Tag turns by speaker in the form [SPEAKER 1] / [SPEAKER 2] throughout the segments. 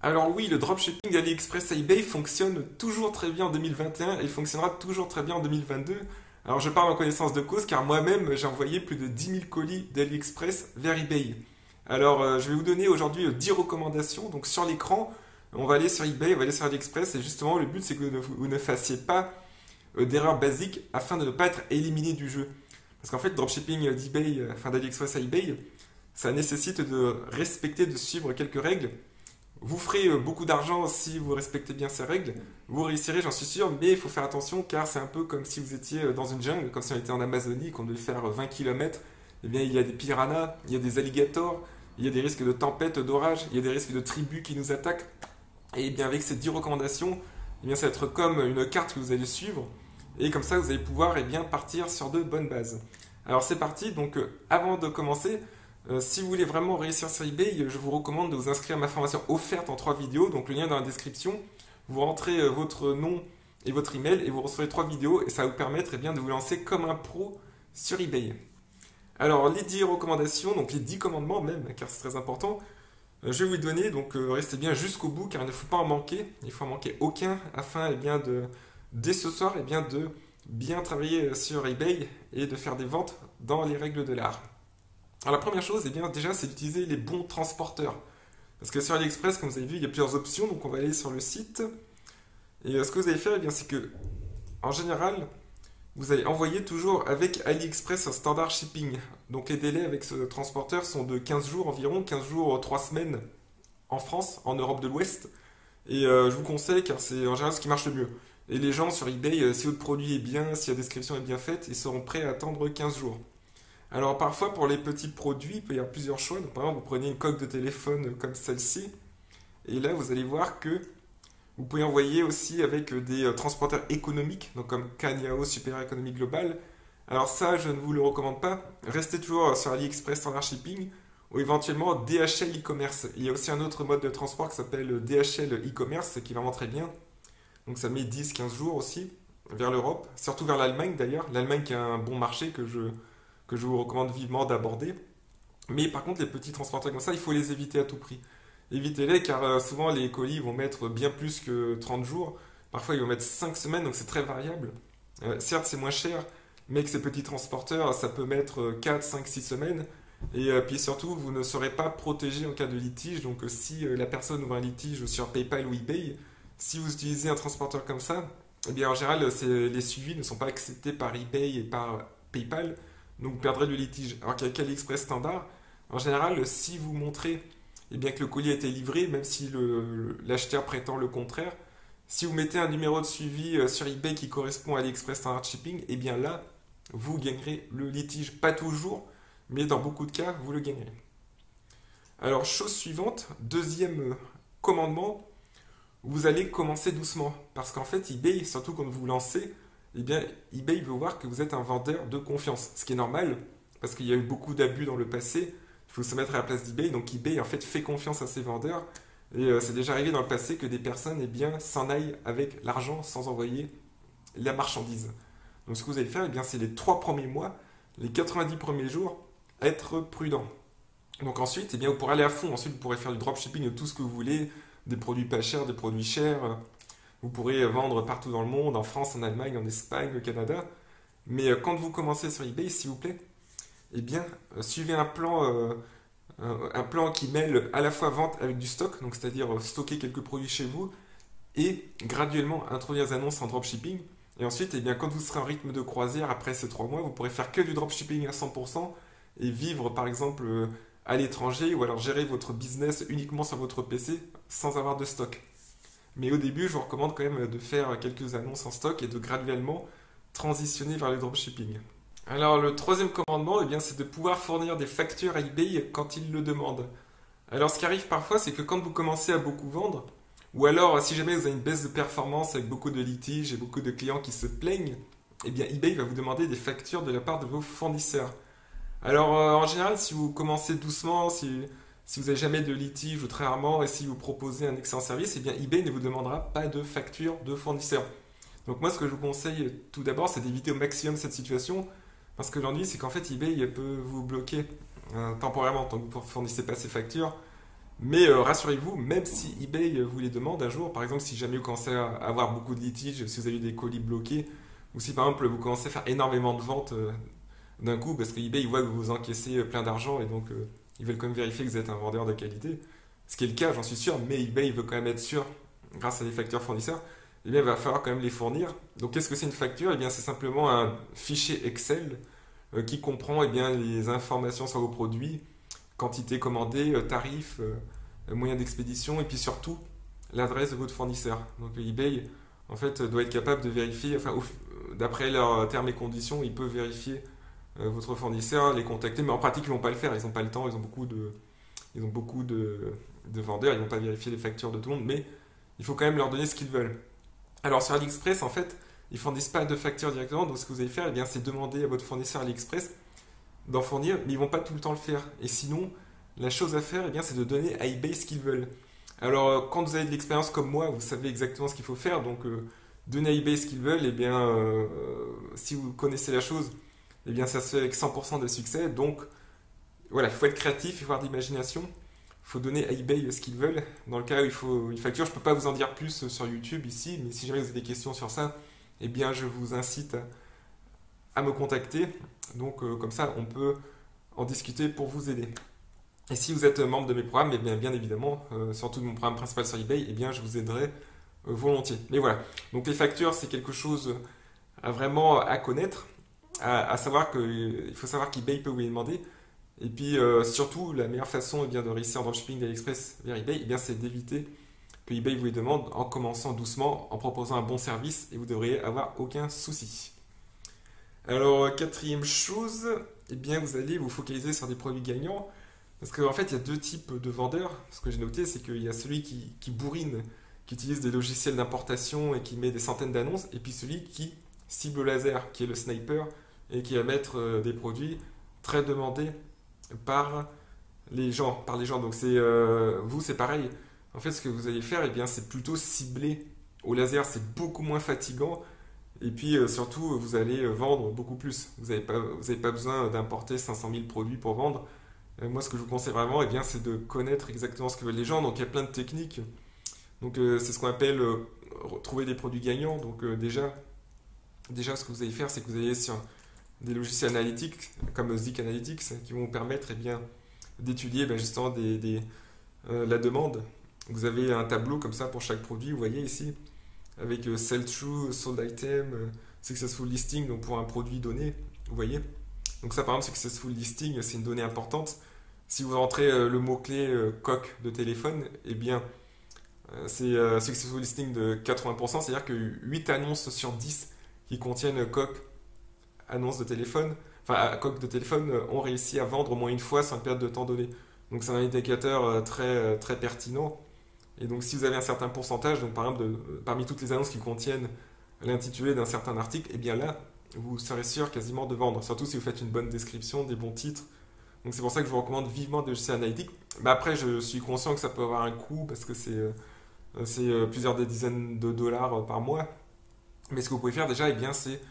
[SPEAKER 1] Alors oui, le dropshipping d'AliExpress à eBay fonctionne toujours très bien en 2021 et il fonctionnera toujours très bien en 2022. Alors je parle en connaissance de cause car moi-même j'ai envoyé plus de 10 000 colis d'AliExpress vers eBay. Alors je vais vous donner aujourd'hui 10 recommandations. Donc sur l'écran, on va aller sur eBay, on va aller sur AliExpress et justement le but c'est que vous ne fassiez pas d'erreurs basiques afin de ne pas être éliminé du jeu. Parce qu'en fait, le dropshipping d'eBay, enfin d'AliExpress à eBay, ça nécessite de respecter, de suivre quelques règles. Vous ferez beaucoup d'argent si vous respectez bien ces règles. Vous réussirez, j'en suis sûr, mais il faut faire attention car c'est un peu comme si vous étiez dans une jungle, comme si on était en Amazonie, qu'on devait faire 20 km. Eh bien, il y a des piranhas, il y a des alligators, il y a des risques de tempête, d'orage, il y a des risques de tribus qui nous attaquent. Et bien, avec ces 10 recommandations, eh bien, ça va être comme une carte que vous allez suivre. Et comme ça, vous allez pouvoir partir sur de bonnes bases. Alors, c'est parti. Donc, avant de commencer, si vous voulez vraiment réussir sur eBay, je vous recommande de vous inscrire à ma formation offerte en 3 vidéos. Donc le lien est dans la description. Vous rentrez votre nom et votre email et vous recevrez 3 vidéos et ça va vous permettre de vous lancer comme un pro sur eBay. Alors les 10 recommandations, donc les 10 commandements même, car c'est très important, je vais vous les donner. Donc restez bien jusqu'au bout car il ne faut pas en manquer. Il ne faut en manquer aucun afin dès ce soir de bien travailler sur eBay et de faire des ventes dans les règles de l'art. Alors la première chose, déjà, c'est d'utiliser les bons transporteurs. Parce que sur AliExpress, comme vous avez vu, il y a plusieurs options. Donc on va aller sur le site. Et ce que vous allez faire, c'est que, en général, vous allez envoyer toujours avec AliExpress un standard shipping. Donc les délais avec ce transporteur sont de 15 jours environ, 15 jours, 3 semaines en France, en Europe de l'Ouest. Et je vous conseille car c'est en général ce qui marche le mieux. Et les gens sur eBay, si votre produit est bien, si la description est bien faite, ils seront prêts à attendre 15 jours. Alors parfois pour les petits produits, il peut y avoir plusieurs choix. Donc, par exemple, vous prenez une coque de téléphone comme celle-ci, et là vous allez voir que vous pouvez envoyer aussi avec des transporteurs économiques, donc comme Kanyao Super Economy Global. Alors ça, je ne vous le recommande pas. Restez toujours sur AliExpress Standard Shipping ou éventuellement DHL e-commerce. Il y a aussi un autre mode de transport qui s'appelle DHL e-commerce qui est vraiment très bien. Donc ça met 10-15 jours aussi vers l'Europe, surtout vers l'Allemagne d'ailleurs. L'Allemagne qui a un bon marché que je vous recommande vivement d'aborder. Mais par contre, les petits transporteurs comme ça, il faut les éviter à tout prix. Évitez-les car souvent les colis vont mettre bien plus que 30 jours. Parfois, ils vont mettre 5 semaines, donc c'est très variable. Certes, c'est moins cher, mais que ces petits transporteurs, ça peut mettre 4, 5, 6 semaines. Et puis surtout, vous ne serez pas protégé en cas de litige. Donc si la personne ouvre un litige sur PayPal ou eBay, si vous utilisez un transporteur comme ça, eh bien en général, les suivis ne sont pas acceptés par eBay et par PayPal. Donc vous perdrez le litige. Alors qu'avec AliExpress standard, en général, si vous montrez que le colis a été livré, même si l'acheteur prétend le contraire, si vous mettez un numéro de suivi sur eBay qui correspond à AliExpress standard shipping, et bien là, vous gagnerez le litige. Pas toujours, mais dans beaucoup de cas, vous le gagnerez. Alors, chose suivante, deuxième commandement, vous allez commencer doucement. Parce qu'en fait, eBay, surtout quand vous vous lancez, eBay veut voir que vous êtes un vendeur de confiance. Ce qui est normal, parce qu'il y a eu beaucoup d'abus dans le passé. Il faut se mettre à la place d'eBay. Donc eBay, en fait, fait confiance à ses vendeurs. Et c'est déjà arrivé dans le passé que des personnes, s'en aillent avec l'argent sans envoyer la marchandise. Donc ce que vous allez faire, c'est les 3 premiers mois, les 90 premiers jours, être prudent. Donc ensuite, vous pourrez aller à fond. Ensuite, vous pourrez faire du dropshipping de tout ce que vous voulez, des produits pas chers, des produits chers. Vous pourrez vendre partout dans le monde, en France, en Allemagne, en Espagne, au Canada. Mais quand vous commencez sur eBay, s'il vous plaît, suivez un plan qui mêle à la fois vente avec du stock, donc c'est-à-dire stocker quelques produits chez vous, et graduellement introduire des annonces en dropshipping. Et ensuite, quand vous serez en rythme de croisière après ces 3 mois, vous pourrez faire que du dropshipping à 100% et vivre par exemple à l'étranger ou alors gérer votre business uniquement sur votre PC sans avoir de stock. Mais au début, je vous recommande quand même de faire quelques annonces en stock et de graduellement transitionner vers le dropshipping. Alors le troisième commandement, c'est de pouvoir fournir des factures à eBay quand ils le demandent. Alors ce qui arrive parfois, c'est que quand vous commencez à beaucoup vendre, ou alors si jamais vous avez une baisse de performance avec beaucoup de litiges et beaucoup de clients qui se plaignent, eBay va vous demander des factures de la part de vos fournisseurs. Alors en général, si vous commencez doucement, si vous n'avez jamais de litige ou très rarement, et si vous proposez un excellent service, eBay ne vous demandera pas de facture de fournisseur. Donc moi, ce que je vous conseille tout d'abord, c'est d'éviter au maximum cette situation, parce que l'ennui, c'est qu'en fait, eBay peut vous bloquer temporairement tant que vous ne fournissez pas ces factures. Mais rassurez-vous, même si eBay vous les demande un jour, par exemple si jamais vous commencez à avoir beaucoup de litiges, si vous avez des colis bloqués, ou si par exemple vous commencez à faire énormément de ventes d'un coup, parce que eBay il voit que vous encaissez plein d'argent et donc ils veulent quand même vérifier que vous êtes un vendeur de qualité, ce qui est le cas, j'en suis sûr, mais eBay il veut quand même être sûr, grâce à des factures fournisseurs, eh bien il va falloir quand même les fournir. Donc qu'est-ce que c'est une facture? Eh bien c'est simplement un fichier Excel qui comprend eh bien, les informations sur vos produits, quantité commandée, tarif, moyen d'expédition et puis surtout l'adresse de votre fournisseur. Donc eBay en fait doit être capable de vérifier, enfin d'après leurs termes et conditions, il peut vérifier votre fournisseur, les contacter, mais en pratique ils vont pas le faire, ils n'ont pas le temps, ils ont beaucoup de vendeurs, ils vont pas vérifier les factures de tout le monde, mais il faut quand même leur donner ce qu'ils veulent. Alors sur AliExpress en fait ils ne fournissent pas de facture directement, donc ce que vous allez faire, eh bien, c'est demander à votre fournisseur AliExpress d'en fournir, mais ils vont pas tout le temps le faire. Et sinon, la chose à faire, eh bien, c'est de donner à eBay ce qu'ils veulent. Alors, quand vous avez de l'expérience comme moi, vous savez exactement ce qu'il faut faire, donc donner à eBay ce qu'ils veulent, eh bien, si vous connaissez la chose, eh bien, ça se fait avec 100% de succès. Donc, voilà, il faut être créatif, il faut avoir de l'imagination. Il faut donner à eBay ce qu'ils veulent. Dans le cas où il faut une facture, je ne peux pas vous en dire plus sur YouTube ici, mais si jamais vous avez des questions sur ça, eh bien, je vous incite à me contacter. Donc, comme ça, on peut en discuter pour vous aider. Et si vous êtes membre de mes programmes, eh bien évidemment, surtout de mon programme principal sur eBay, eh bien, je vous aiderai volontiers. Mais voilà. Donc, les factures, c'est quelque chose vraiment à connaître, à savoir il faut savoir qu'eBay peut vous les demander. Et puis, surtout, la meilleure façon eh bien, de réussir dans le shipping d'AliExpress vers eBay, eh bien, c'est d'éviter que eBay vous les demande en commençant doucement, en proposant un bon service, et vous devriez avoir aucun souci. Alors, quatrième chose, eh bien, vous allez vous focaliser sur des produits gagnants. Parce qu'en fait, il y a deux types de vendeurs. Ce que j'ai noté, c'est qu'il y a celui qui bourrine, qui utilise des logiciels d'importation et qui met des centaines d'annonces, et puis celui qui cible au laser, qui est le sniper, et qui va mettre des produits très demandés par les gens. Donc, vous, c'est pareil. En fait, ce que vous allez faire, eh bien, c'est plutôt cibler au laser. C'est beaucoup moins fatigant. Et puis surtout, vous allez vendre beaucoup plus. Vous n'avez pas besoin d'importer 500 000 produits pour vendre. Moi, ce que je vous conseille vraiment, eh bien, c'est de connaître exactement ce que veulent les gens. Donc, il y a plein de techniques. Donc, c'est ce qu'on appelle trouver des produits gagnants. Donc, déjà, ce que vous allez faire, c'est que vous allez sur des logiciels analytiques comme Zik Analytics qui vont vous permettre eh bien, d'étudier justement la demande. Vous avez un tableau comme ça pour chaque produit. Vous voyez ici, avec sell through, sold item, successful listing, donc pour un produit donné, vous voyez. Donc ça par exemple, successful listing, c'est une donnée importante. Si vous rentrez le mot-clé coque de téléphone, eh bien c'est successful listing de 80%, c'est-à-dire que 8 annonces sur 10 qui contiennent coque annonce de téléphone, enfin coque de téléphone, ont réussi à vendre au moins une fois sur une période de temps donnée. Donc c'est un indicateur très pertinent. Et donc, si vous avez un certain pourcentage, donc par exemple, parmi toutes les annonces qui contiennent l'intitulé d'un certain article, eh bien là, vous serez sûr quasiment de vendre. Surtout si vous faites une bonne description, des bons titres. Donc, c'est pour ça que je vous recommande vivement de logiciels analytiques. Mais après, je suis conscient que ça peut avoir un coût parce que c'est plusieurs des dizaines de dollars par mois. Mais ce que vous pouvez faire déjà, eh bien, c'est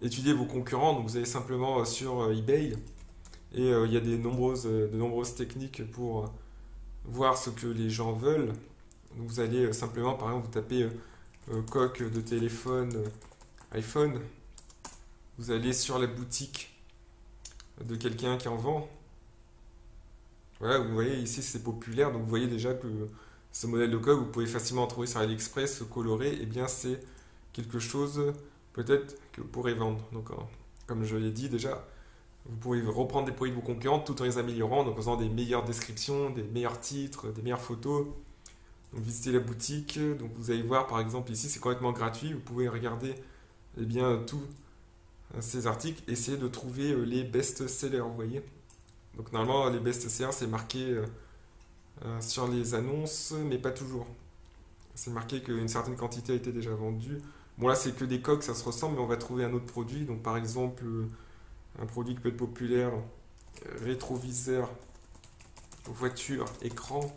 [SPEAKER 1] étudier vos concurrents. Donc, vous allez simplement sur eBay et il y a de nombreuses techniques pour voir ce que les gens veulent. Donc vous allez simplement, par exemple, vous tapez coque de téléphone iPhone. Vous allez sur la boutique de quelqu'un qui en vend. Voilà, vous voyez ici c'est populaire, donc vous voyez déjà que ce modèle de coque, vous pouvez facilement en trouver sur AliExpress coloré. Et bien c'est quelque chose peut-être que vous pourrez vendre. Donc comme je l'ai dit déjà, vous pourrez reprendre des produits de vos concurrents tout en les améliorant, donc en faisant des meilleures descriptions, des meilleurs titres, des meilleures photos. Donc, visitez la boutique, donc vous allez voir par exemple ici c'est complètement gratuit, vous pouvez regarder eh bien, tous ces articles, essayer de trouver les best-sellers, vous voyez. Donc normalement les best-sellers c'est marqué sur les annonces, mais pas toujours. C'est marqué qu'une certaine quantité a été déjà vendue. Bon là c'est que des coques, ça se ressemble, mais on va trouver un autre produit, donc par exemple un produit qui peut être populaire, rétroviseur, voiture, écran.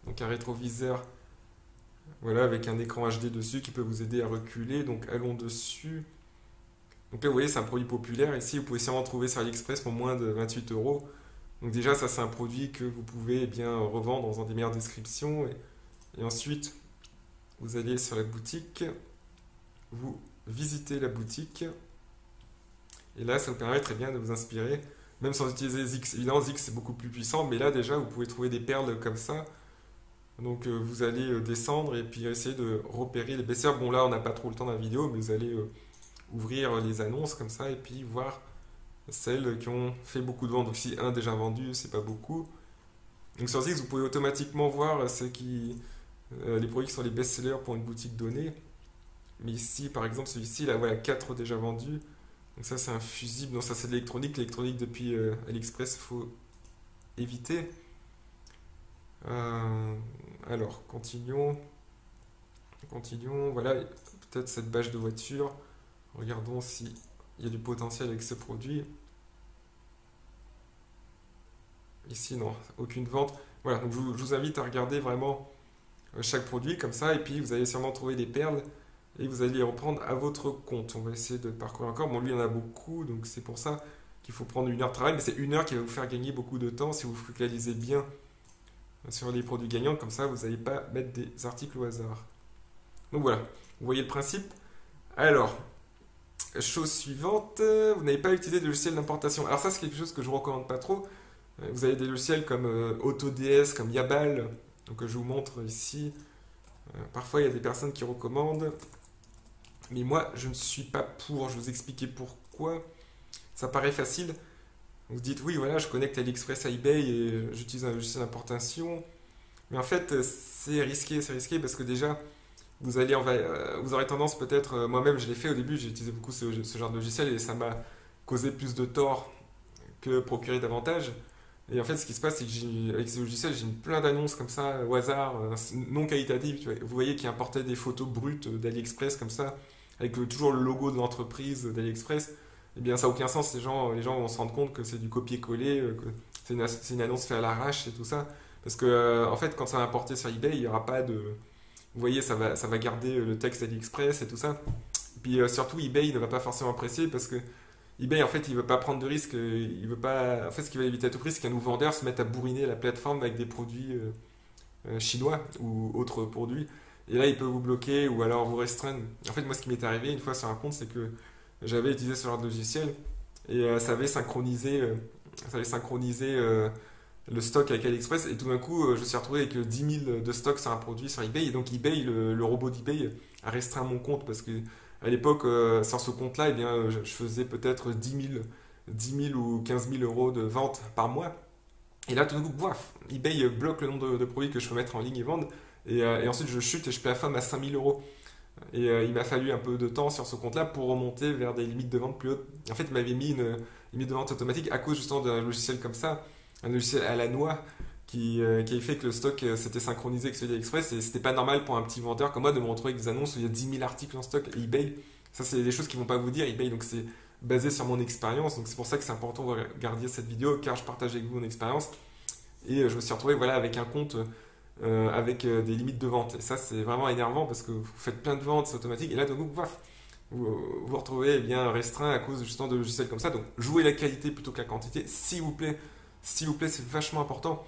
[SPEAKER 1] Donc un rétroviseur, voilà, avec un écran HD dessus qui peut vous aider à reculer. Donc allons dessus. Donc là vous voyez c'est un produit populaire. Ici vous pouvez sûrement trouver sur AliExpress pour moins de 28 €. Donc déjà, ça c'est un produit que vous pouvez eh bien revendre dans des meilleures descriptions. Et ensuite, vous allez sur la boutique, vous visitez la boutique. Et là, ça vous permet très bien de vous inspirer, même sans utiliser Zix. Évidemment, Zix c'est beaucoup plus puissant, mais là déjà, vous pouvez trouver des perles comme ça. Donc vous allez descendre et puis essayer de repérer les best-sellers. Bon là, on n'a pas trop le temps dans la vidéo, mais vous allez ouvrir les annonces comme ça et puis voir celles qui ont fait beaucoup de ventes. Donc si un déjà vendu, c'est pas beaucoup. Donc sur Zix, vous pouvez automatiquement voir les produits qui sont les best-sellers pour une boutique donnée. Mais ici, par exemple, celui-ci, là, voilà, 4 déjà vendus. Donc ça, c'est un fusible. Non, ça, c'est de l'électronique. L'électronique, depuis AliExpress, il faut éviter. Alors, continuons. Continuons. Voilà, peut-être cette bâche de voiture. Regardons s'il y a du potentiel avec ce produit. Ici, non, aucune vente. Voilà, donc je vous invite à regarder vraiment chaque produit comme ça. Et puis, vous allez sûrement trouver des perles. Et vous allez les reprendre à votre compte. On va essayer de parcourir encore. Bon, lui, il y en a beaucoup, donc c'est pour ça qu'il faut prendre 1 heure de travail. Mais c'est 1 heure qui va vous faire gagner beaucoup de temps si vous focalisez bien sur les produits gagnants. Comme ça, vous n'allez pas mettre des articles au hasard. Donc voilà, vous voyez le principe. Alors, chose suivante, vous n'avez pas utilisé de logiciel d'importation. Alors ça, c'est quelque chose que je ne recommande pas trop. Vous avez des logiciels comme AutoDS, comme Yabal. Donc je vous montre ici. Parfois, il y a des personnes qui recommandent. Mais moi, je ne suis pas pour. Je vais vous expliquer pourquoi. Ça paraît facile. Vous dites, oui, voilà, je connecte AliExpress à eBay et j'utilise un logiciel d'importation. Mais en fait, c'est risqué parce que déjà, vous aurez tendance peut-être, moi-même je l'ai fait au début, j'ai utilisé beaucoup ce genre de logiciel et ça m'a causé plus de tort que procuré davantage. Et en fait, ce qui se passe, c'est que avec ce logiciel, j'ai plein d'annonces comme ça, au hasard, non qualitatives. Vous voyez, qui importaient des photos brutes d'AliExpress comme ça, avec toujours le logo de l'entreprise d'AliExpress. Eh bien, ça n'a aucun sens. Les gens vont se rendre compte que c'est du copier-coller, que c'est une annonce faite à l'arrache et tout ça. Parce que, en fait, quand ça va importer sur eBay, il n'y aura pas de. Vous voyez, ça va garder le texte AliExpress et tout ça. Et puis surtout, eBay ne va pas forcément apprécier parce que eBay, en fait, il veut pas prendre de risques. Il veut pas. En fait, ce qu'il va éviter à tout prix, c'est qu'un nouveau vendeur se mette à bourriner la plateforme avec des produits chinois ou autres produits. Et là, il peut vous bloquer ou alors vous restreindre. En fait, moi, ce qui m'est arrivé une fois sur un compte, c'est que j'avais utilisé ce genre de logiciel et ça avait synchronisé le stock avec AliExpress. Et tout d'un coup, je me suis retrouvé avec 10 000 de stock sur un produit sur eBay. Et donc, eBay, le robot d'eBay, a restreint mon compte parce que à l'époque, sur ce compte-là, eh bien, je faisais peut-être 10 000 ou 15 000 euros de vente par mois. Et là, tout d'un coup, boif, eBay bloque le nombre de produits que je peux mettre en ligne et vendre. Et ensuite, je chute et je plafonne à 5 000 euros. Et il m'a fallu un peu de temps sur ce compte-là pour remonter vers des limites de vente plus hautes. En fait, il m'avait mis une limite de vente automatique à cause justement d'un logiciel comme ça, un logiciel à la noix qui a fait que le stock s'était synchronisé avec celui d'AliExpress. Et c'était pas normal pour un petit vendeur comme moi de me retrouver avec des annonces où il y a 10 000 articles en stock. Et eBay, ça, c'est des choses qu'ils vont pas vous dire. eBay, donc c'est basé sur mon expérience. Donc c'est pour ça que c'est important de regarder cette vidéo car je partage avec vous mon expérience. Et je me suis retrouvé voilà, avec un compte avec des limites de vente. Et ça, c'est vraiment énervant parce que vous faites plein de ventes, c'est automatique. Et là, donc, vous vous retrouvez eh bien restreint à cause justement de logiciels comme ça. Donc, jouez la qualité plutôt que la quantité, s'il vous plaît. S'il vous plaît, c'est vachement important.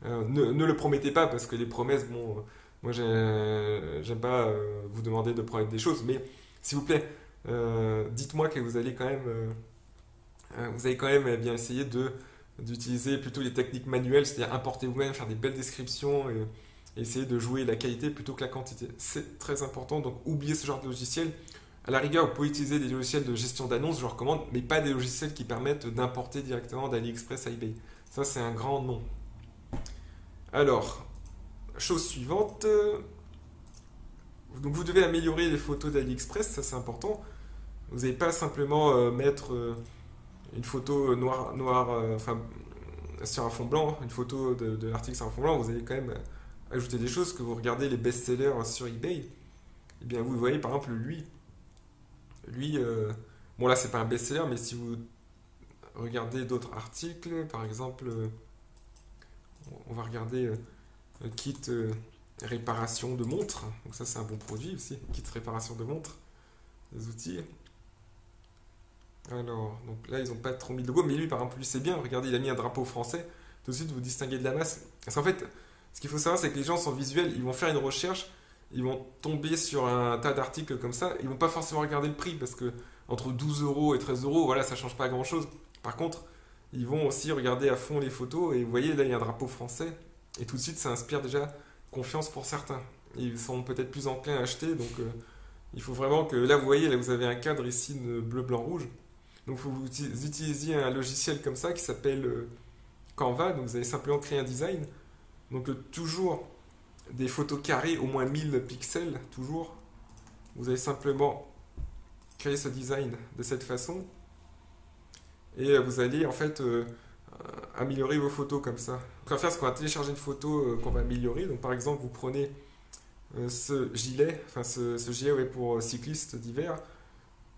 [SPEAKER 1] Ne le promettez pas parce que les promesses, bon, moi, j'aime pas vous demander de promettre des choses, mais s'il vous plaît, dites-moi que vous allez quand même eh bien essayer d'utiliser plutôt les techniques manuelles, c'est-à-dire importer vous-même, faire des belles descriptions et essayer de jouer la qualité plutôt que la quantité. C'est très important, donc oubliez ce genre de logiciel. À la rigueur, vous pouvez utiliser des logiciels de gestion d'annonces, je recommande, mais pas des logiciels qui permettent d'importer directement d'AliExpress à eBay. Ça, c'est un grand non. Alors, chose suivante. Donc, vous devez améliorer les photos d'AliExpress, ça c'est important. Vous n'allez pas simplement mettre une photo enfin, sur un fond blanc, une photo de l'article sur un fond blanc, vous allez quand même ajouter des choses. Que vous regardez les best-sellers sur eBay, et bien vous voyez par exemple lui bon là c'est pas un best-seller, mais si vous regardez d'autres articles, par exemple, on va regarder kit réparation de montres, donc ça c'est un bon produit aussi, kit réparation de montres, des outils. Alors, donc là, ils n'ont pas trop mis de logo, mais lui, par exemple, lui, c'est bien. Regardez, il a mis un drapeau français. Tout de suite, vous distinguez de la masse. Parce qu'en fait, ce qu'il faut savoir, c'est que les gens sont visuels. Ils vont faire une recherche, ils vont tomber sur un tas d'articles comme ça. Ils vont pas forcément regarder le prix, parce que entre 12 euros et 13 euros, voilà, ça change pas grand-chose. Par contre, ils vont aussi regarder à fond les photos. Et vous voyez, là, il y a un drapeau français. Et tout de suite, ça inspire déjà confiance pour certains. Ils sont peut-être plus enclins à acheter, donc il faut vraiment que... Là, vous voyez, là, vous avez un cadre ici de bleu, blanc, rouge. Donc, il faut que vous utilisiez un logiciel comme ça qui s'appelle Canva. Donc, vous allez simplement créer un design. Donc, toujours des photos carrées, au moins 1000 pixels, toujours. Vous allez simplement créer ce design de cette façon. Et vous allez en fait améliorer vos photos comme ça. On va faire ce qu'on va télécharger une photo qu'on va améliorer. Donc, par exemple, vous prenez ce gilet, ce gilet ouais, pour cyclistes d'hiver.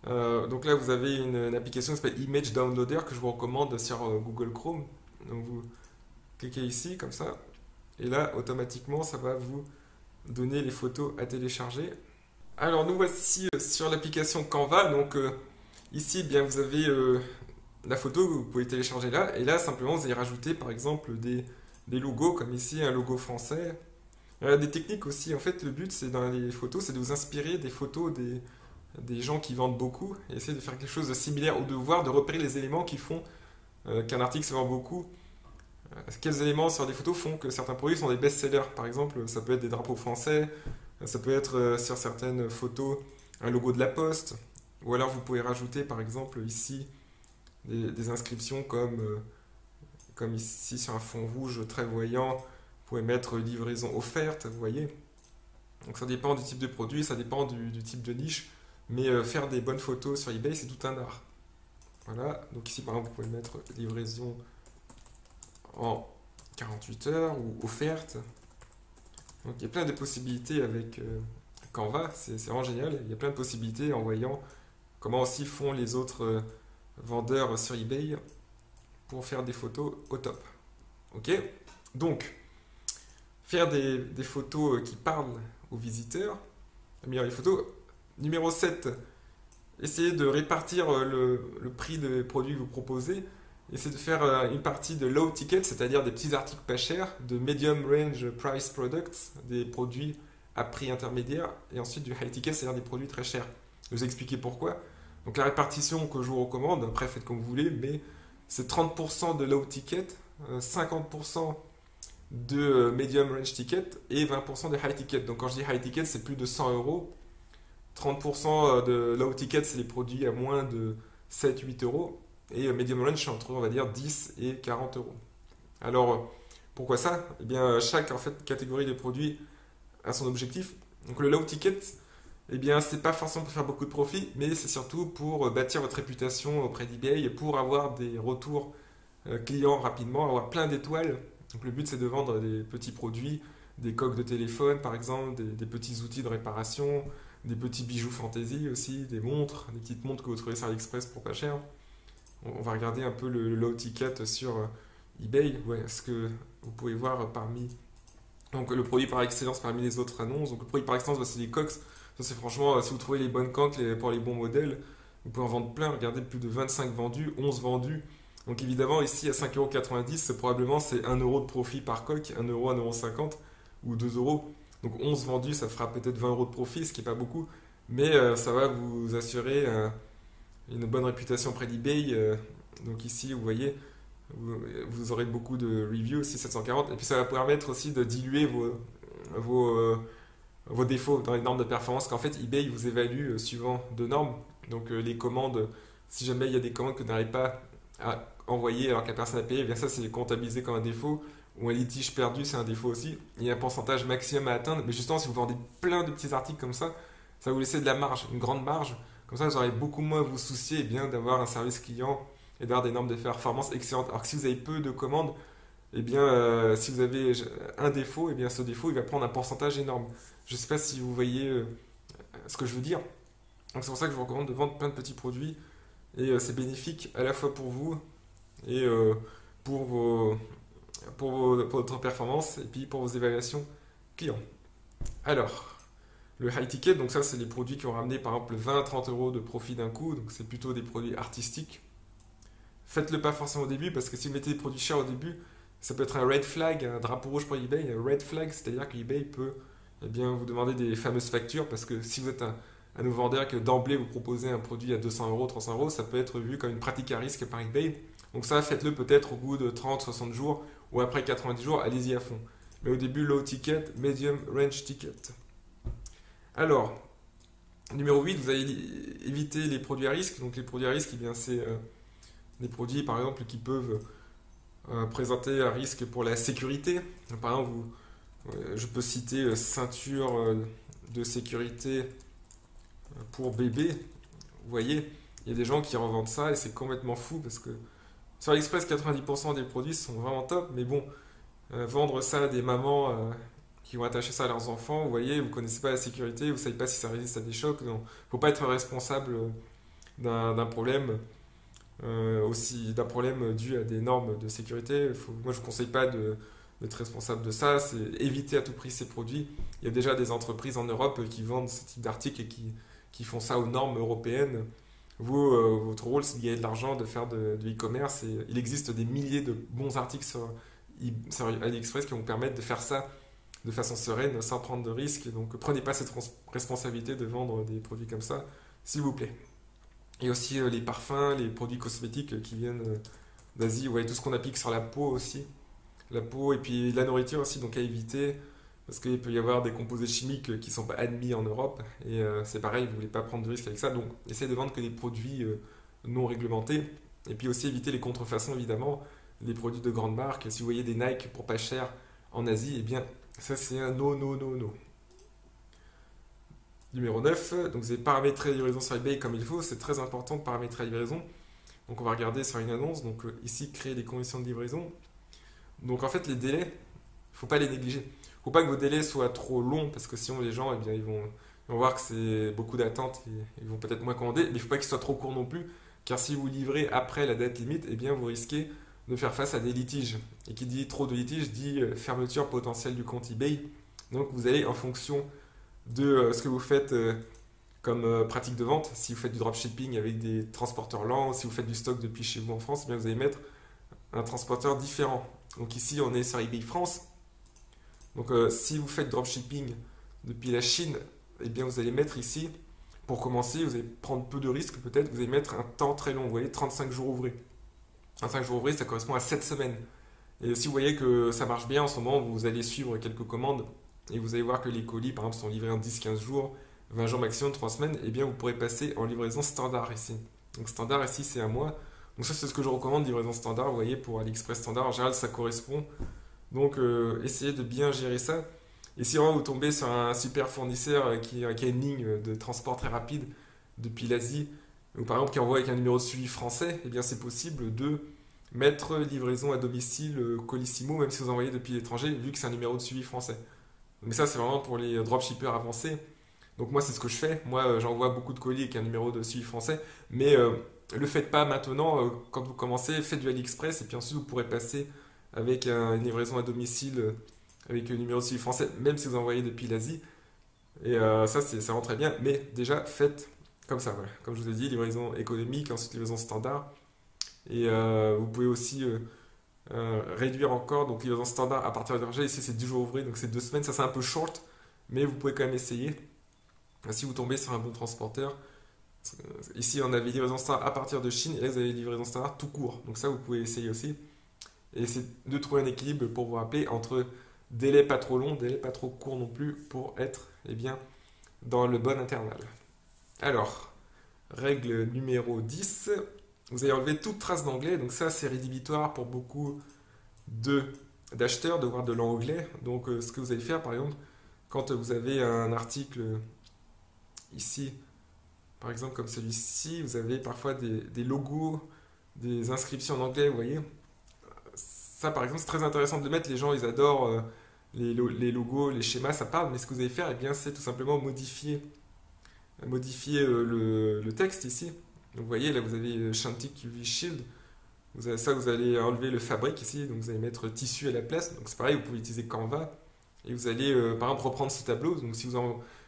[SPEAKER 1] Donc là, vous avez une application qui s'appelle Image Downloader que je vous recommande sur Google Chrome. Donc vous cliquez ici, comme ça, et là, automatiquement, ça va vous donner les photos à télécharger. Alors, nous voici sur l'application Canva. Donc ici, bien, vous avez la photo que vous pouvez télécharger là. Et là, simplement, vous allez rajouter, par exemple, des logos, comme ici, un logo français. Des techniques aussi. En fait, le but, c'est dans les photos, c'est de vous inspirer des photos des gens qui vendent beaucoup et essayer de faire quelque chose de similaire ou de voir, de repérer les éléments qui font qu'un article se vend beaucoup. Quels éléments sur des photos font que certains produits sont des best-sellers? Par exemple, ça peut être des drapeaux français, ça peut être sur certaines photos un logo de la Poste, ou alors vous pouvez rajouter par exemple ici des inscriptions comme ici sur un fond rouge très voyant, vous pouvez mettre livraison offerte, vous voyez. Donc ça dépend du type de produit, ça dépend du type de niche. Mais faire des bonnes photos sur eBay, c'est tout un art. Voilà, donc ici par exemple, vous pouvez mettre livraison en 48 heures ou offerte. Donc il y a plein de possibilités avec Canva, c'est vraiment génial. Il y a plein de possibilités en voyant comment aussi font les autres vendeurs sur eBay pour faire des photos au top. Ok? Donc, faire des photos qui parlent aux visiteurs, améliorer les photos. Numéro 7, essayez de répartir le prix des produits que vous proposez. Essayez de faire une partie de low ticket, c'est-à-dire des petits articles pas chers, de medium range price products, des produits à prix intermédiaire, et ensuite du high ticket, c'est-à-dire des produits très chers. Je vais vous expliquer pourquoi. Donc la répartition que je vous recommande, après faites comme vous voulez, mais c'est 30% de low ticket, 50% de medium range ticket et 20% de high ticket. Donc quand je dis high ticket, c'est plus de 100 euros. 30% de low ticket, c'est les produits à moins de 7-8 euros. Et medium range, c'est entre, on va dire, 10 et 40 euros. Alors, pourquoi ça? Eh bien, chaque en fait, catégorie de produits a son objectif. Donc, le low ticket, eh bien, c'est pas forcément pour faire beaucoup de profit, mais c'est surtout pour bâtir votre réputation auprès d'eBay, pour avoir des retours clients rapidement, avoir plein d'étoiles. Donc, le but, c'est de vendre des petits produits, des coques de téléphone, par exemple, des petits outils de réparation, des petits bijoux fantasy aussi, des montres, des petites montres que vous trouvez sur AliExpress pour pas cher. On va regarder un peu le low ticket sur eBay, ouais, ce que vous pouvez voir parmi donc le produit par excellence parmi les autres annonces. Donc le produit par excellence, bah, c'est les coques. Ça c'est franchement, si vous trouvez les bonnes coques pour les bons modèles, vous pouvez en vendre plein. Regardez, plus de 25 vendus, 11 vendus. Donc évidemment ici à 5,90 €, probablement c'est 1 euro de profit par coque, 1 euro, 1,50 € ou 2 euros. Donc 11 vendus, ça fera peut-être 20 euros de profit, ce qui n'est pas beaucoup. Mais ça va vous assurer une bonne réputation auprès d'eBay. Donc ici, vous voyez, vous aurez beaucoup de reviews, aussi 740. Et puis ça va permettre aussi de diluer vos défauts dans les normes de performance. Qu'en fait, eBay vous évalue suivant deux normes. Donc les commandes, si jamais il y a des commandes que vous n'arrivez pas à envoyer alors que la personne a payé, eh bien ça c'est comptabilisé comme un défaut. Ou un litige perdu, c'est un défaut aussi. Il y a un pourcentage maximum à atteindre. Mais justement, si vous vendez plein de petits articles comme ça va vous laisser de la marge, une grande marge. Comme ça, vous aurez beaucoup moins à vous soucier bien d'avoir un service client et d'avoir des normes de performance excellentes. Alors que si vous avez peu de commandes, eh bien, si vous avez un défaut, eh bien, ce défaut, il va prendre un pourcentage énorme. Je ne sais pas si vous voyez ce que je veux dire. Donc c'est pour ça que je vous recommande de vendre plein de petits produits. Et c'est bénéfique à la fois pour vous et pour votre performance et puis pour vos évaluations clients. Alors, Le high ticket, donc ça, c'est les produits qui ont ramené par exemple 20 à 30 euros de profit d'un coup, donc c'est plutôt des produits artistiques. Faites-le pas forcément au début, parce que si vous mettez des produits chers au début, ça peut être un red flag, un drapeau rouge pour eBay. Un red flag, c'est-à-dire que eBay peut eh bien, vous demander des fameuses factures, parce que si vous êtes un nouveau vendeur et que d'emblée vous proposez un produit à 200 euros, 300 euros, ça peut être vu comme une pratique à risque par eBay. Donc ça, faites-le peut-être au bout de 30, 60 jours, ou après 90 jours, allez-y à fond. Mais au début, low ticket, medium range ticket. Alors, numéro 8, vous allez éviter les produits à risque. Donc les produits à risque, eh bien, c'est des produits par exemple qui peuvent présenter un risque pour la sécurité. Par exemple, je peux citer ceinture de sécurité pour bébé. Vous voyez, il y a des gens qui revendent ça et c'est complètement fou parce que sur AliExpress, 90% des produits sont vraiment top, mais bon, vendre ça à des mamans qui vont attacher ça à leurs enfants, vous voyez, vous ne connaissez pas la sécurité, vous ne savez pas si ça résiste à des chocs, donc il ne faut pas être responsable d'un problème aussi d'un problème dû à des normes de sécurité. Moi, je ne conseille pas d'être responsable de ça. C'est éviter à tout prix ces produits. Il y a déjà des entreprises en Europe qui vendent ce type d'articles et qui font ça aux normes européennes. Vous, votre rôle, c'est de gagner de l'argent, de faire de e-commerce. Et il existe des milliers de bons articles sur AliExpress qui vont vous permettre de faire ça de façon sereine, sans prendre de risques. Donc, prenez pas cette responsabilité de vendre des produits comme ça, s'il vous plaît. Et aussi les parfums, les produits cosmétiques qui viennent d'Asie. Vous voyez, tout ce qu'on applique sur la peau aussi. La peau et puis la nourriture aussi, donc à éviter. Parce qu'il peut y avoir des composés chimiques qui ne sont pas admis en Europe. Et c'est pareil, vous ne voulez pas prendre de risques avec ça. Donc essayez de vendre que des produits non réglementés. Et puis aussi éviter les contrefaçons, évidemment. Les produits de grandes marques. Si vous voyez des Nike pour pas cher en Asie, eh bien ça c'est un no, no, no, no. Numéro 9, donc vous avez paramétré la livraison sur eBay comme il faut, c'est très important de paramétrer la livraison. Donc on va regarder sur une annonce, donc ici créer des conditions de livraison. Donc en fait les délais, il ne faut pas les négliger. Il ne faut pas que vos délais soient trop longs parce que sinon les gens eh bien, ils vont voir que c'est beaucoup d'attente et ils vont peut-être moins commander. Mais il ne faut pas qu'ils soient trop courts non plus car si vous livrez après la date limite, eh bien vous risquez de faire face à des litiges. Et qui dit trop de litiges dit fermeture potentielle du compte eBay. Donc vous allez en fonction de ce que vous faites comme pratique de vente. Si vous faites du dropshipping avec des transporteurs lents, si vous faites du stock depuis chez vous en France, eh bien vous allez mettre un transporteur différent. Donc ici, on est sur eBay France. Donc si vous faites dropshipping depuis la Chine, eh bien vous allez mettre ici, pour commencer, vous allez prendre peu de risques peut-être, vous allez mettre un temps très long. Vous voyez, 35 jours ouvrés. 35 jours ouvrés, ça correspond à 7 semaines. Et si vous voyez que ça marche bien en ce moment, vous allez suivre quelques commandes et vous allez voir que les colis, par exemple, sont livrés en 10-15 jours, 20 jours maximum, 3 semaines, et bien vous pourrez passer en livraison standard ici. Donc standard ici, c'est un mois. Donc ça, c'est ce que je recommande, livraison standard. Vous voyez, pour AliExpress standard, en général, ça correspond. Donc essayez de bien gérer ça. Et si vraiment vous tombez sur un super fournisseur qui a une ligne de transport très rapide depuis l'Asie, ou par exemple qui envoie avec un numéro de suivi français, eh bien c'est possible de mettre livraison à domicile Colissimo, même si vous envoyez depuis l'étranger, vu que c'est un numéro de suivi français. Mais ça, c'est vraiment pour les dropshippers avancés. Donc moi, c'est ce que je fais. Moi, j'envoie beaucoup de colis avec un numéro de suivi français. Mais le faites pas maintenant. Quand vous commencez, faites du AliExpress. Et puis ensuite, vous pourrez passer avec une livraison à domicile avec un numéro de suivi français, même si vous envoyez depuis l'Asie. Et ça, c'est vraiment très bien. Mais déjà, faites comme ça. Voilà. Comme je vous ai dit, livraison économique, ensuite livraison standard. Et vous pouvez aussi réduire encore, donc livraison standard à partir de l'heure. Ici c'est 10 jours ouvrés, donc c'est 2 semaines, ça c'est un peu short, mais vous pouvez quand même essayer. Si vous tombez sur un bon transporteur, ici on avait livraison standard à partir de Chine, et là vous avez livraison standard tout court, donc ça vous pouvez essayer aussi. Et c'est de trouver un équilibre pour vous rappeler entre délai pas trop long, délai pas trop court non plus, pour être eh bien, dans le bon intervalle. Alors, règle numéro 10. Vous allez enlever toute trace d'anglais, donc ça c'est rédhibitoire pour beaucoup d'acheteurs de voir de l'anglais. Donc ce que vous allez faire par exemple, quand vous avez un article ici, par exemple comme celui-ci, vous avez parfois des logos, des inscriptions en anglais, vous voyez. Ça par exemple c'est très intéressant de le mettre, les gens ils adorent les logos, les schémas, ça parle, mais ce que vous allez faire, eh bien, c'est tout simplement modifier le texte ici. Donc vous voyez, là vous avez Shantic UV Shield. Vous allez enlever le fabrique ici. Donc vous allez mettre tissu à la place. Donc c'est pareil, vous pouvez utiliser Canva. Et vous allez par exemple reprendre ce tableau. Donc si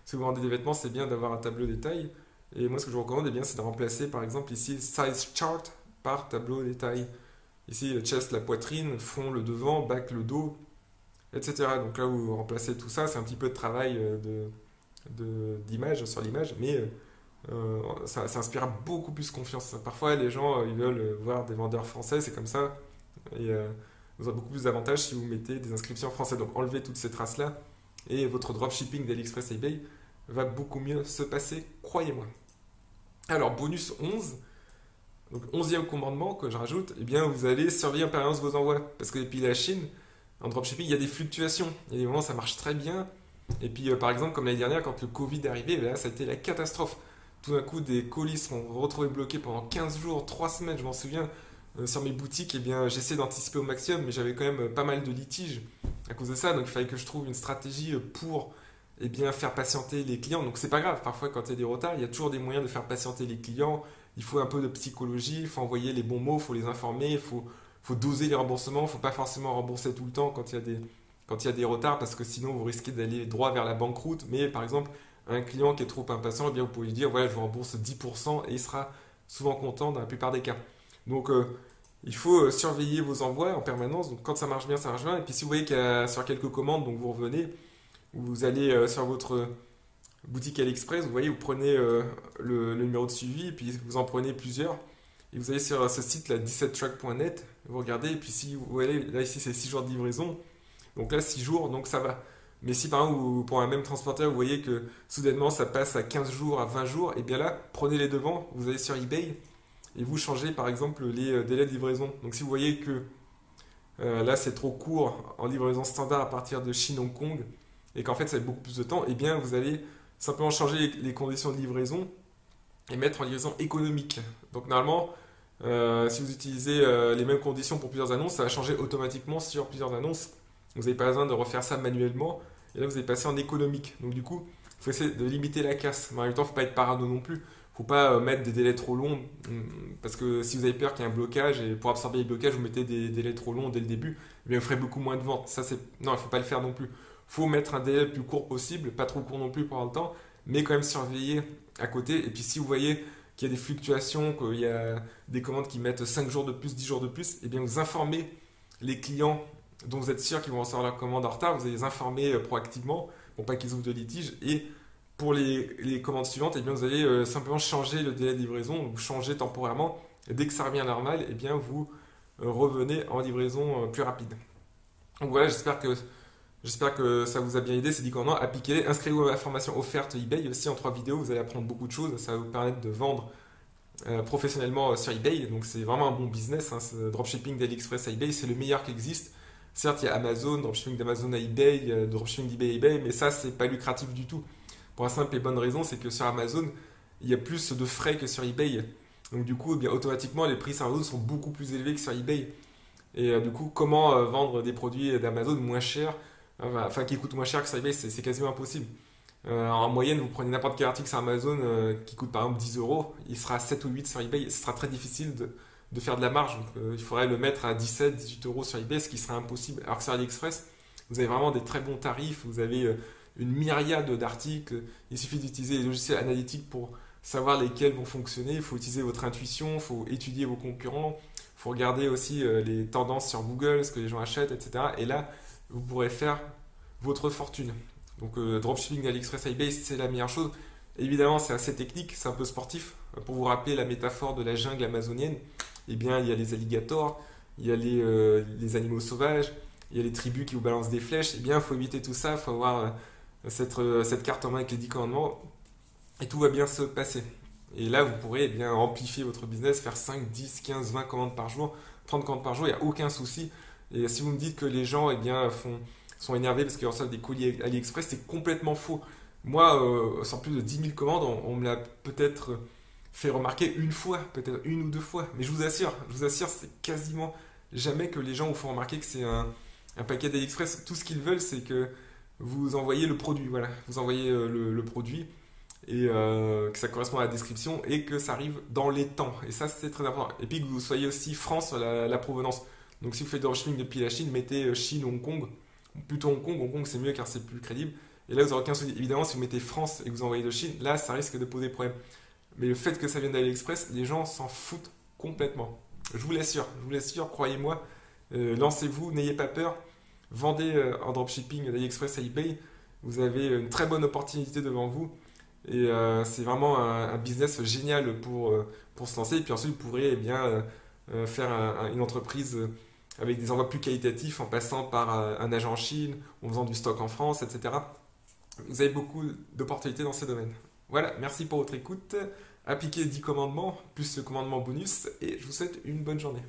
[SPEAKER 1] Si vous vendez des vêtements, c'est bien d'avoir un tableau détail. Et moi, ce que je vous recommande, eh bien, c'est de remplacer, par exemple, ici, size chart par tableau détail. Ici, chest, la poitrine, front, le devant, back, le dos, etc. Donc là, vous remplacez tout ça. C'est un petit peu de travail d'image sur l'image, mais ça inspire beaucoup plus confiance. Parfois, les gens, ils veulent voir des vendeurs français, c'est comme ça. Et vous aurez beaucoup plus d'avantages si vous mettez des inscriptions français. Donc, enlevez toutes ces traces-là et votre dropshipping d'AliExpress et eBay va beaucoup mieux se passer, croyez-moi. Alors, bonus 11, donc 11e commandement que je rajoute, eh bien, vous allez surveiller en permanence vos envois. Parce que depuis la Chine, en dropshipping, il y a des fluctuations. Il y a des moments où ça marche très bien. Et puis, par exemple, comme l'année dernière, quand le Covid est arrivé, là, ça a été la catastrophe. Tout d'un coup, des colis sont retrouvés bloqués pendant 15 jours, 3 semaines, je m'en souviens. Sur mes boutiques, eh bien, j'essaie d'anticiper au maximum, mais j'avais quand même pas mal de litiges à cause de ça. Donc, il fallait que je trouve une stratégie pour eh bien, faire patienter les clients. Donc, c'est pas grave. Parfois, quand il y a des retards, il y a toujours des moyens de faire patienter les clients. Il faut un peu de psychologie, il faut envoyer les bons mots, il faut les informer, faut doser les remboursements. Il ne faut pas forcément rembourser tout le temps quand il y a des retards, parce que sinon, vous risquez d'aller droit vers la banqueroute. Mais, par exemple, un client qui est trop impatient, eh bien, vous pouvez lui dire, voilà, je vous rembourse 10% et il sera souvent content dans la plupart des cas. Donc, il faut surveiller vos envois en permanence. Donc, quand ça marche bien, ça marche bien. Et puis, si vous voyez qu'il y a sur quelques commandes, donc vous revenez, vous allez sur votre boutique AliExpress, vous voyez, vous prenez le numéro de suivi, et puis vous en prenez plusieurs. Et vous allez sur ce site, là, 17track.net, vous regardez, et puis si vous voyez, là, ici, c'est 6 jours de livraison. Donc là, 6 jours, donc ça va. Mais si par exemple, pour un même transporteur, vous voyez que soudainement, ça passe à 15 jours, à 20 jours, et bien là, prenez les devants, vous allez sur eBay, et vous changez par exemple les délais de livraison. Donc si vous voyez que là c'est trop court en livraison standard à partir de Chine, Hong Kong, et qu'en fait ça met beaucoup plus de temps, et bien vous allez simplement changer les conditions de livraison et mettre en livraison économique. Donc normalement, si vous utilisez les mêmes conditions pour plusieurs annonces, ça va changer automatiquement sur plusieurs annonces. Vous n'avez pas besoin de refaire ça manuellement, et là vous allez passer en économique. Donc du coup, il faut essayer de limiter la casse, mais en même temps, il ne faut pas être parano non plus. Faut pas mettre des délais trop longs, parce que si vous avez peur qu'il y ait un blocage, et pour absorber les blocages, vous mettez des délais trop longs dès le début, eh bien vous ferez beaucoup moins de ventes. Ça, non, il ne faut pas le faire non plus. Il faut mettre un délai le plus court possible, pas trop court non plus pour avoir le temps, mais quand même surveiller à côté. Et puis si vous voyez qu'il y a des fluctuations, qu'il y a des commandes qui mettent 5 jours de plus, 10 jours de plus, eh bien vous informez les clients dont vous êtes sûr qu'ils vont recevoir leur commande en retard, vous allez les informer proactivement pour pas qu'ils ouvrent de litige. Et pour les commandes suivantes, eh bien, vous allez simplement changer le délai de livraison, ou changer temporairement. Et dès que ça revient à normal, eh bien, vous revenez en livraison plus rapide. Donc voilà, j'espère que ça vous a bien aidé. C'est dit comment appliquez-les. Inscrivez-vous à la formation offerte eBay aussi en 3 vidéos. Vous allez apprendre beaucoup de choses. Ça va vous permettre de vendre professionnellement sur eBay. Donc c'est vraiment un bon business. Hein. Ce dropshipping d'AliExpress à eBay, c'est le meilleur qui existe. Certes, il y a Amazon, dropshipping d'Amazon à eBay, dropshipping d'eBay à eBay, mais ça, c'est pas lucratif du tout. Pour la simple et bonne raison, c'est que sur Amazon, il y a plus de frais que sur eBay. Donc du coup, eh bien, automatiquement, les prix sur Amazon sont beaucoup plus élevés que sur eBay. Et du coup, comment vendre des produits d'Amazon moins chers, enfin qui coûtent moins cher que sur eBay, c'est quasiment impossible. En moyenne, vous prenez n'importe quel article sur Amazon qui coûte par exemple 10 euros, il sera 7 ou 8 sur eBay. Ce sera très difficile de faire de la marge. Donc, il faudrait le mettre à 17, 18 euros sur eBay, ce qui serait impossible. Alors que sur AliExpress, vous avez vraiment des très bons tarifs, vous avez une myriade d'articles. Il suffit d'utiliser les logiciels analytiques pour savoir lesquels vont fonctionner. Il faut utiliser votre intuition, il faut étudier vos concurrents, il faut regarder aussi les tendances sur Google, ce que les gens achètent, etc. Et là, vous pourrez faire votre fortune. Donc, dropshipping d'AliExpress à eBay, c'est la meilleure chose. Évidemment, c'est assez technique, c'est un peu sportif. Pour vous rappeler la métaphore de la jungle amazonienne, eh bien, il y a les alligators, il y a les animaux sauvages, il y a les tribus qui vous balancent des flèches. Eh bien, il faut éviter tout ça, il faut avoir cette carte en main avec les 10 commandements et tout va bien se passer. Et là, vous pourrez eh bien, amplifier votre business, faire 5, 10, 15, 20 commandes par jour, 30 commandes par jour, il n'y a aucun souci. Et si vous me dites que les gens eh bien, sont énervés parce qu'ils reçoivent des colis AliExpress, c'est complètement faux. Moi, sur plus de 10 000 commandes, on me l'a peut-être fait remarquer une fois, peut-être une ou deux fois. Mais je vous assure, c'est quasiment jamais que les gens vous font remarquer que c'est un paquet d'AliExpress. Tout ce qu'ils veulent, c'est que vous envoyez le produit. Voilà, vous envoyez le produit et que ça correspond à la description et que ça arrive dans les temps. Et ça, c'est très important. Et puis que vous soyez aussi franc sur la provenance. Donc si vous faites du dropshipping depuis la Chine, mettez Chine, Hong Kong. Plutôt Hong Kong c'est mieux car c'est plus crédible. Et là, vous n'aurez aucun souci. Évidemment, si vous mettez France et que vous envoyez de Chine, là, ça risque de poser problème. Mais le fait que ça vienne d'AliExpress, les gens s'en foutent complètement. Je vous l'assure, croyez-moi. Lancez-vous, n'ayez pas peur. Vendez en dropshipping d'AliExpress à eBay. Vous avez une très bonne opportunité devant vous. Et c'est vraiment un business génial pour se lancer. Et puis ensuite, vous pourrez faire une entreprise avec des envois plus qualitatifs en passant par un agent en Chine, en faisant du stock en France, etc. Vous avez beaucoup d'opportunités dans ce domaine. Voilà, merci pour votre écoute. Appliquez les 10 commandements, plus le commandement bonus, et je vous souhaite une bonne journée.